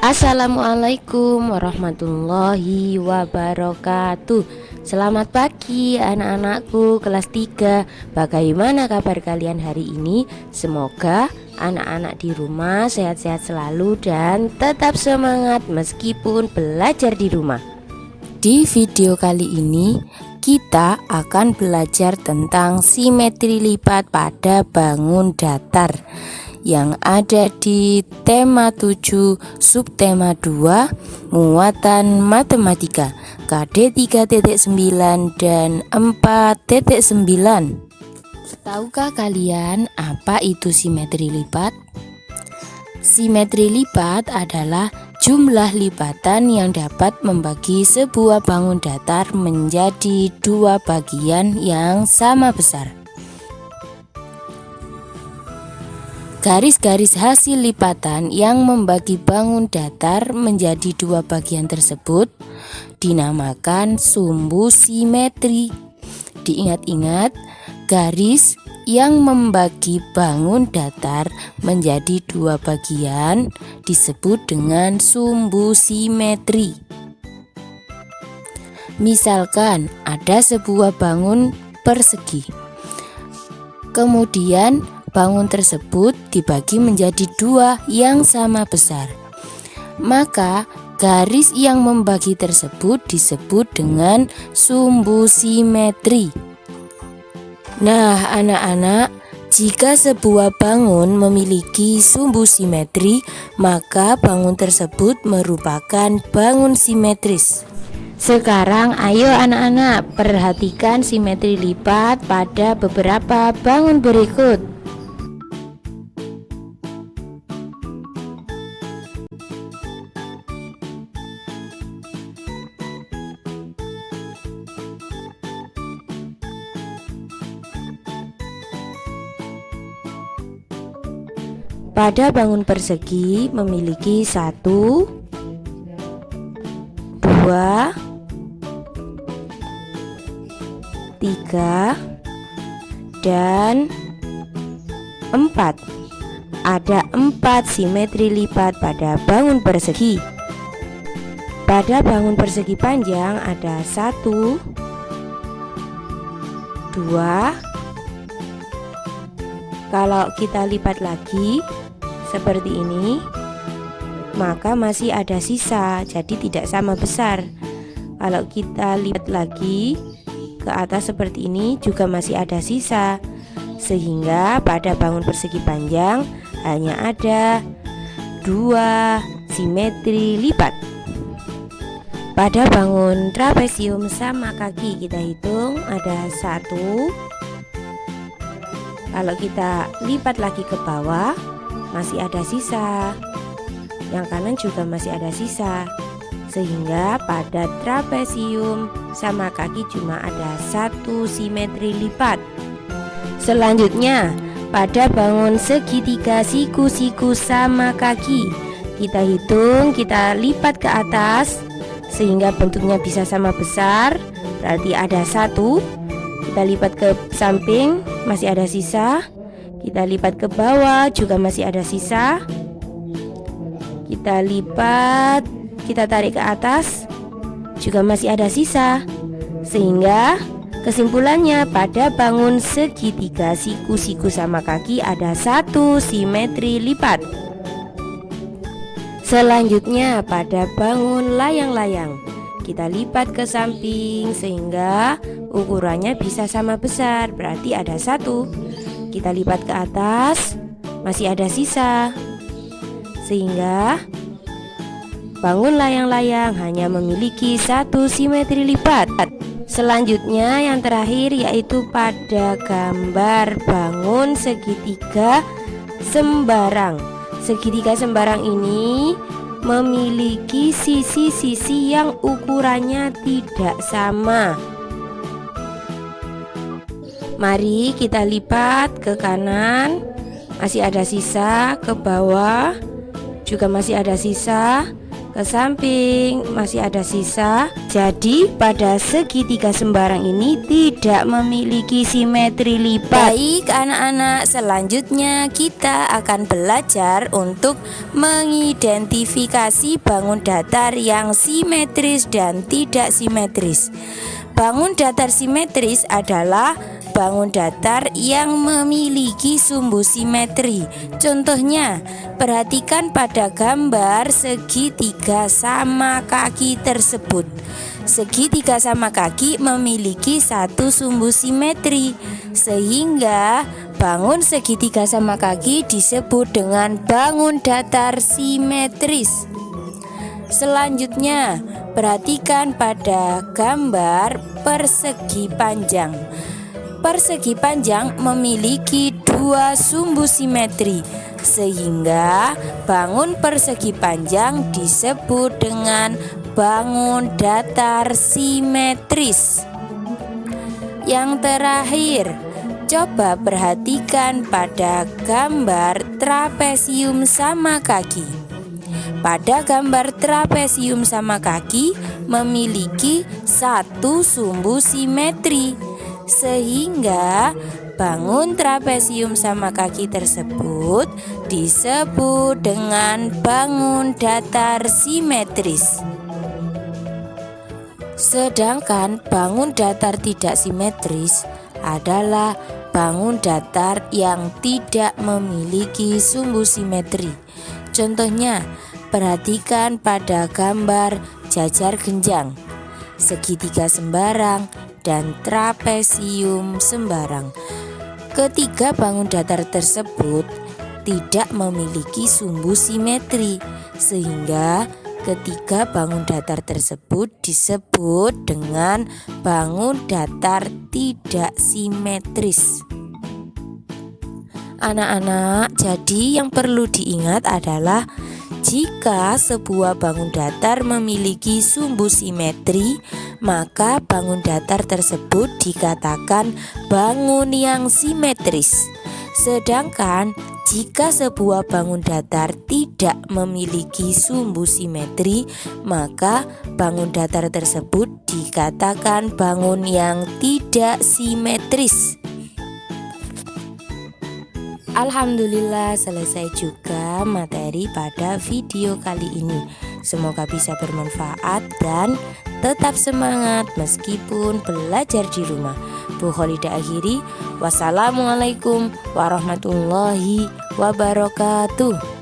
Assalamualaikum warahmatullahi wabarakatuh. Selamat pagi anak-anakku kelas 3. Bagaimana kabar kalian hari ini? Semoga anak-anak di rumah sehat-sehat selalu dan tetap semangat meskipun belajar di rumah. Di video kali ini kita akan belajar tentang simetri lipat pada bangun datar yang ada di tema 7 subtema 2 muatan matematika KD 3.9 dan 4.9. Tahukah kalian apa itu simetri lipat? Simetri lipat adalah jumlah lipatan yang dapat membagi sebuah bangun datar menjadi dua bagian yang sama besar. Garis-garis hasil lipatan yang membagi bangun datar menjadi dua bagian tersebut dinamakan sumbu simetri. Diingat-ingat, garis yang membagi bangun datar menjadi dua bagian disebut dengan sumbu simetri. Misalkan ada sebuah bangun persegi. Kemudian bangun tersebut dibagi menjadi dua yang sama besar. Maka garis yang membagi tersebut disebut dengan sumbu simetri. Nah, anak-anak, jika sebuah bangun memiliki sumbu simetri, maka bangun tersebut merupakan bangun simetris. Sekarang ayo anak-anak perhatikan simetri lipat pada beberapa bangun berikut. Pada bangun persegi memiliki 1, 2, 3, dan 4. Ada 4 simetri lipat pada bangun persegi. Pada bangun persegi panjang ada 1, 2. Kalau kita lipat lagi seperti ini, maka masih ada sisa, jadi tidak sama besar. Kalau kita lipat lagi ke atas seperti ini juga masih ada sisa, sehingga pada bangun persegi panjang hanya ada 2 simetri lipat. Pada bangun trapesium sama kaki kita hitung ada 1. Kalau kita lipat lagi ke bawah masih ada sisa, yang kanan juga masih ada sisa, sehingga pada trapesium sama kaki cuma ada 1 simetri lipat. Selanjutnya pada bangun segitiga siku-siku sama kaki kita hitung, kita lipat ke atas sehingga bentuknya bisa sama besar, berarti ada 1. Kita lipat ke samping masih ada sisa, kita lipat ke bawah juga masih ada sisa, kita lipat, kita tarik ke atas juga masih ada sisa, sehingga kesimpulannya pada bangun segitiga siku-siku sama kaki ada 1 simetri lipat. Selanjutnya pada bangun layang-layang kita lipat ke samping sehingga ukurannya bisa sama besar, berarti ada 1. Kita lipat ke atas masih ada sisa, sehingga bangun layang-layang hanya memiliki 1 simetri lipat. Selanjutnya yang terakhir yaitu pada gambar bangun segitiga sembarang. Segitiga sembarang ini memiliki sisi-sisi yang ukurannya tidak sama. Mari kita lipat ke kanan, masih ada sisa, ke bawah juga masih ada sisa, ke samping, masih ada sisa. Jadi pada segitiga sembarang ini tidak memiliki simetri lipat. Baik anak-anak, selanjutnya kita akan belajar untuk mengidentifikasi bangun datar yang simetris dan tidak simetris. Bangun datar simetris adalah bangun datar yang memiliki sumbu simetri. Contohnya, perhatikan pada gambar segitiga sama kaki tersebut. Segitiga sama kaki memiliki satu sumbu simetri, sehingga bangun segitiga sama kaki disebut dengan bangun datar simetris. Selanjutnya, perhatikan pada gambar persegi panjang. Persegi panjang memiliki dua sumbu simetri, sehingga bangun persegi panjang disebut dengan bangun datar simetris. Yang terakhir, coba perhatikan pada gambar trapesium sama kaki. Pada gambar trapesium sama kaki memiliki satu sumbu simetri, sehingga bangun trapesium sama kaki tersebut disebut dengan bangun datar simetris. Sedangkan bangun datar tidak simetris adalah bangun datar yang tidak memiliki sumbu simetri. Contohnya, perhatikan pada gambar jajar genjang, segitiga sembarang, dan trapesium sembarang. Ketiga bangun datar tersebut tidak memiliki sumbu simetri, sehingga ketiga bangun datar tersebut disebut dengan bangun datar tidak simetris. Anak-anak, jadi yang perlu diingat adalah jika sebuah bangun datar memiliki sumbu simetri, maka bangun datar tersebut dikatakan bangun yang simetris. Sedangkan jika sebuah bangun datar tidak memiliki sumbu simetri, maka bangun datar tersebut dikatakan bangun yang tidak simetris. Alhamdulillah, selesai juga materi pada video kali ini. Semoga bisa bermanfaat dan tetap semangat meskipun belajar di rumah. Bu Kholidah akhiri, wassalamualaikum warahmatullahi wabarakatuh.